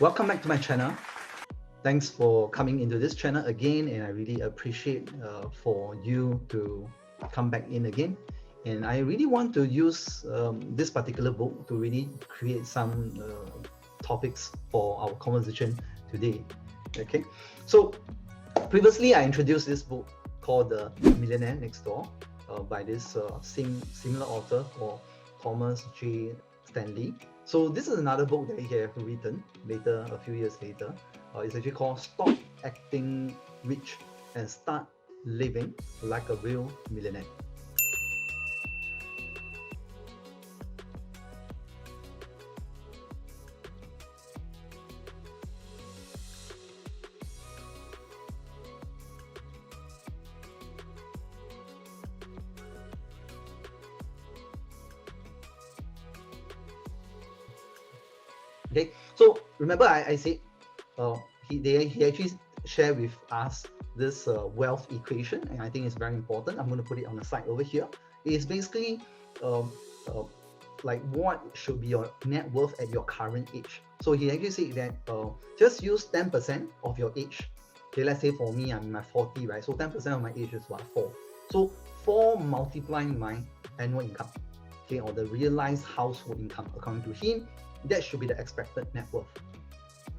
Welcome back to my channel. Thanks for coming into this channel again, and I really appreciate for you to come back in again. And I really want to use this particular book to really create some topics for our conversation today. Okay, so previously I introduced this book called The Millionaire Next Door by this similar author called Thomas J.Stanley. So this is another book that he have written later, a few years later. It's actually called Stop Acting Rich and Start Living Like a Real Millionaire. Okay, so remember I said he actually share with us this wealth equation, and I think it's very important. I'm going to put it on the side over here. It's basically like what should be your net worth at your current age. So he actually said that just use 10% of your age. Okay, let's say for me, I'm in my 40, right? So 10% of my age is what, 4. So 4 multiplying my annual income, okay, or the realized household income according to him, that should be the expected net worth.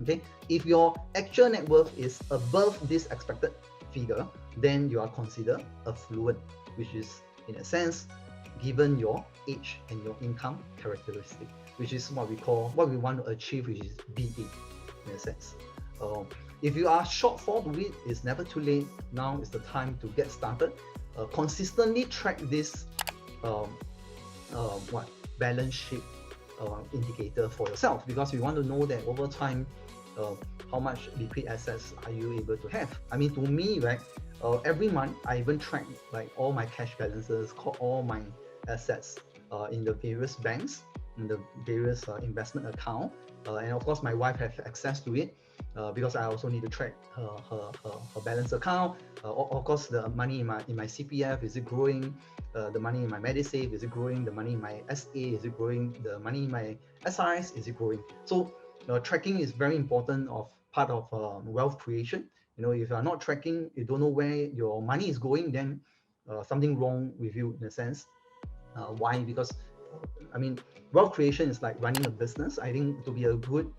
Okay, if your actual net worth is above this expected figure, then you are considered affluent, which is in a sense given your age and your income characteristic, which is what we want to achieve, which is BA in a sense. If you are shortfall to it, it's never too late. Now is the time to get started. Consistently track this balance sheet indicator for yourself, because you want to know that over time how much liquid assets are you able to have. I mean, to me, right, every month I even track like all my cash balances, all my assets in the various banks, in the various investment account, and of course my wife has access to it because I also need to track her balance account. Of course, the money in my CPF, is it growing? The money in my MediSave, is it growing? The money in my SA, is it growing? The money in my SRS, is it growing? So tracking is very important of part of wealth creation. You know, if you are not tracking, you don't know where your money is going, then something wrong with you in a sense. Why? Because I mean, wealth creation is like running a business. I think to be a good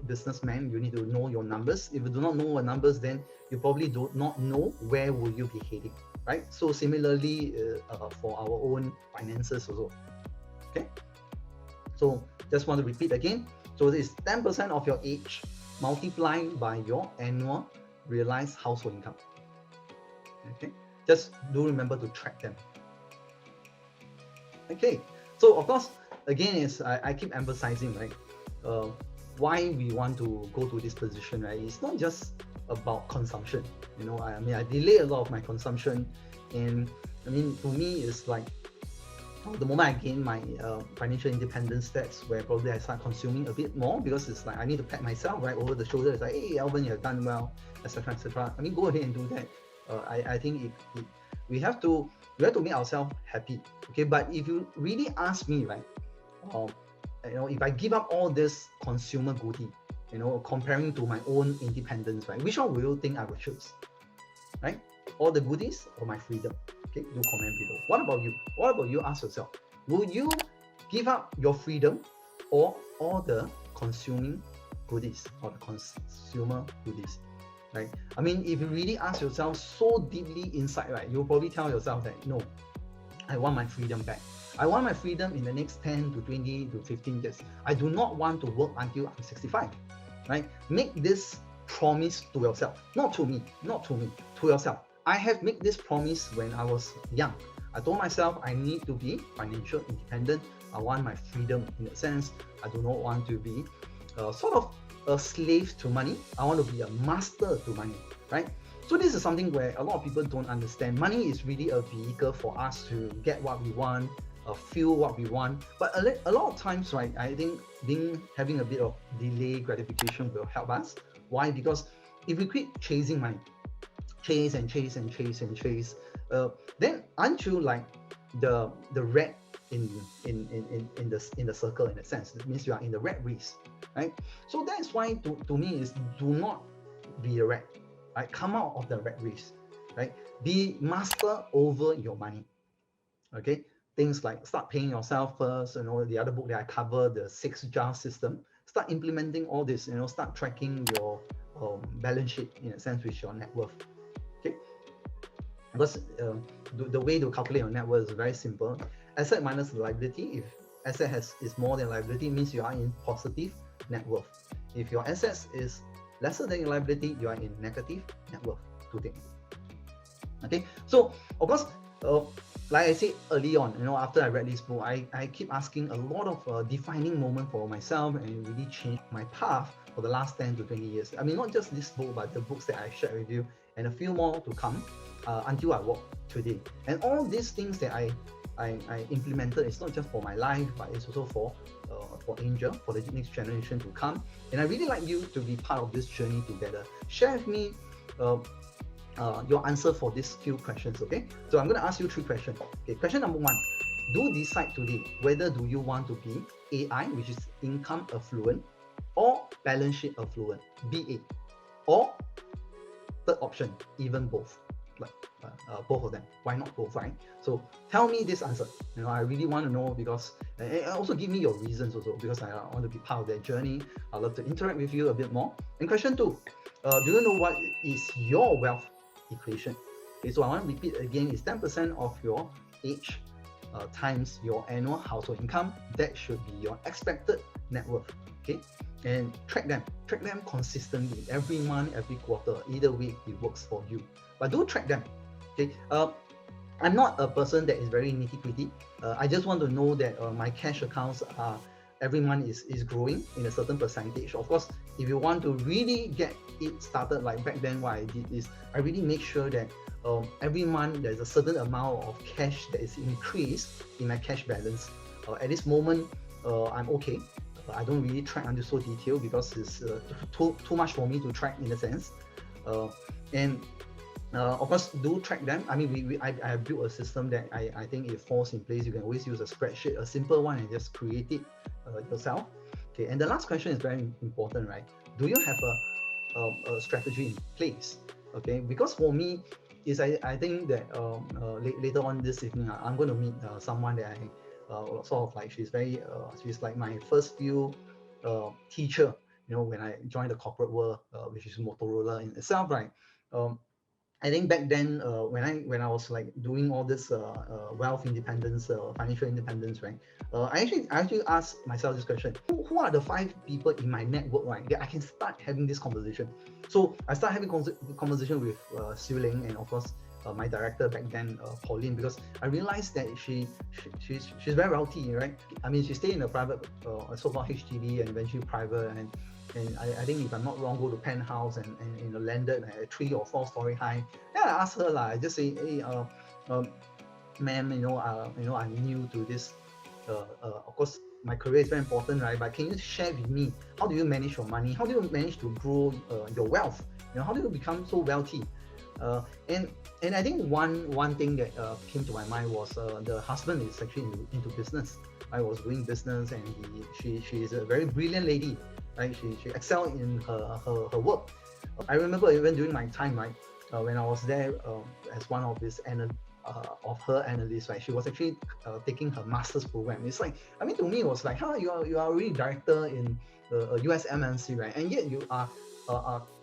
businessman, you need to know your numbers. If you do not know your numbers, then you probably do not know where will you be heading, right? So similarly for our own finances also. Okay, so just want to repeat again. So this is 10% of your age multiplied by your annual realized household income. Okay, just do remember to track them. Okay, so of course, again, is I keep emphasizing, right, why we want to go to this position, right? It's not just about consumption. You know, I mean, I delay a lot of my consumption, and I mean, to me, it's like the moment I gain my financial independence, that's where probably I start consuming a bit more, because it's like I need to pat myself right over the shoulder. It's like, hey, Alvan, you have done well, etc., etc. I mean, go ahead and do that. I think we have to make ourselves happy. Okay, but if you really ask me, right, you know, if I give up all this consumer goodie, you know, comparing to my own independence, right, which one will you think I would choose, right? All the goodies or my freedom? Okay, do comment below. What about you? What about you? Ask yourself, will you give up your freedom or all the consuming goodies or the consumer goodies, right? I mean, if you really ask yourself so deeply inside, right, you'll probably tell yourself that no, I want my freedom back. I want my freedom in the next 10 to 20 to 15 years. I do not want to work until I'm 65, right? Make this promise to yourself, not to me, to yourself. I have made this promise when I was young. I told myself I need to be financial independent. I want my freedom in a sense. I do not want to be sort of a slave to money. I want to be a master to money, right? So this is something where a lot of people don't understand. Money is really a vehicle for us to get what we want, feel what we want. But a lot of times, right, I think having a bit of delay gratification will help us. Why? Because if we quit chasing money, chase, then aren't you like the rat in the circle in a sense. It means you are in the rat race, right? So that's why to me is do not be a rat, right? Come out of the rat race, right? Be master over your money. Okay, things like start paying yourself first. The other book that I cover, the 6 jar system. Start implementing all this. Start tracking your balance sheet in a sense with your net worth. Okay, because the way to calculate your net worth is very simple. Asset minus liability. If asset is more than liability, means you are in positive net worth. If your assets is lesser than your liability, you are in negative net worth. Two things. Okay, so of course, like I said early on, after I read this book, I keep asking a lot of defining moment for myself, and it really changed my path for the last 10 to 20 years. I mean, not just this book, but the books that I shared with you, and a few more to come until I walk today. And all these things that I implemented, it's not just for my life, but it's also for Angel, for the next generation to come. And I really like you to be part of this journey together. Share with me your answer for these few questions. Okay, so I'm going to ask you 3 questions. Okay, question number 1: do decide today whether do you want to be AI, which is income affluent, or balance sheet affluent, BA, or third option, even both, like both of them. Why not both, right? So tell me this answer. I really want to know, because and also give me your reasons also, because I want to be part of that journey. I'd love to interact with you a bit more. And question 2: do you know what is your wealth equation? Okay, so I want to repeat again, it's 10% of your age times your annual household income. That should be your expected net worth. Okay, and track them consistently, every month, every quarter. Either way, it works for you, but do track them. Okay, I'm not a person that is very nitty-gritty. I just want to know that my cash accounts are every month is growing in a certain percentage. Of course, if you want to really get it started, like back then, what I did is I really make sure that every month there's a certain amount of cash that is increased in my cash balance. At this moment, I'm okay. I don't really track until so detailed, because it's too much for me to track in a sense. And of course, do track them. I mean, I have built a system that I think it falls in place. You can always use a spreadsheet, a simple one, and just create it yourself. Okay, and the last question is very important, right? Do you have a strategy in place? Okay, because for me, is I think that later on this evening, I'm going to meet someone that I sort of like, she's like my first few teacher, when I joined the corporate world, which is Motorola in itself, right? I think back then, when I was like doing all this wealth independence, financial independence, right? I actually asked myself this question: who are the 5 people in my network, right, that I can start having this conversation? So I started having conversation with Siu Ling, and of course my director back then, Pauline, because I realized that she's very wealthy, right? I mean, she stayed in a private, so-called HDB, and eventually private, and I think, if I'm not wrong, go to penthouse and landed a 3 or 4 story high. Then I asked her, I just say, hey, ma'am, I'm new to this. Of course, my career is very important, right? But can you share with me, how do you manage your money? How do you manage to grow your wealth? How do you become so wealthy? And I think one thing that came to my mind was the husband is actually into business. I was doing business, and she is a very brilliant lady. Right? She excelled in her work. I remember even during my time, right, when I was there as one of her analysts, right, she was actually taking her master's program. It's like, I mean, to me, it was like, you are already director in a US MNC, right, and yet you are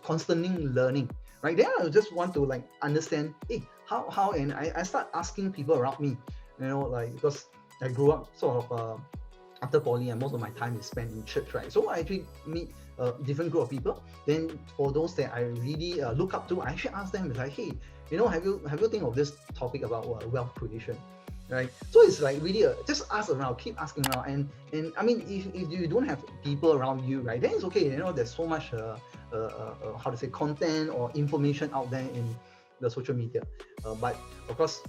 constantly learning, right? Then I just want to like understand, hey, how, and I start asking people around me, like, because I grew up sort of after poly, and most of my time is spent in church, right? So I actually meet a different group of people. Then for those that I really look up to, I actually ask them, like, hey, have you think of this topic about wealth creation, right? So it's like really just ask around, keep asking around, and I mean, if you don't have people around you, right, then it's okay. There's so much how to say, content or information out there in the social media, but of course,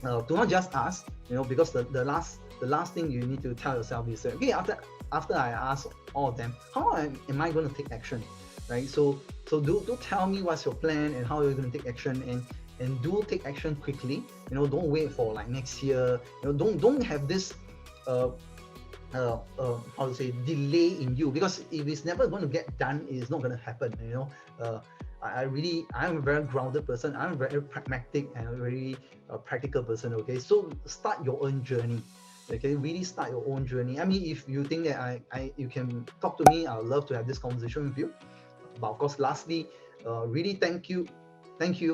do not just ask, because the last thing you need to tell yourself is, okay, after I ask all of them, how am I going to take action, right? So do tell me what's your plan and how you're going to take action, and do take action quickly. Don't wait for like next year. Don't have this how to say, delay in you, because if it's never going to get done, it's not going to happen, I'm a very grounded person. I'm a very pragmatic and a very practical person. Okay, so start your own journey. Okay, really start your own journey. I mean, if you think that you can talk to me, I'd love to have this conversation with you. But of course, lastly, really thank you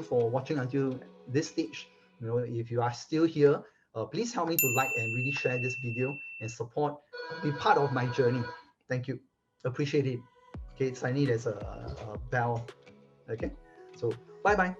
for watching until this stage. If you are still here, please help me to like and really share this video and support, be part of my journey. Thank you, appreciate it. Okay, Signy, there's a bell. Okay, so bye bye.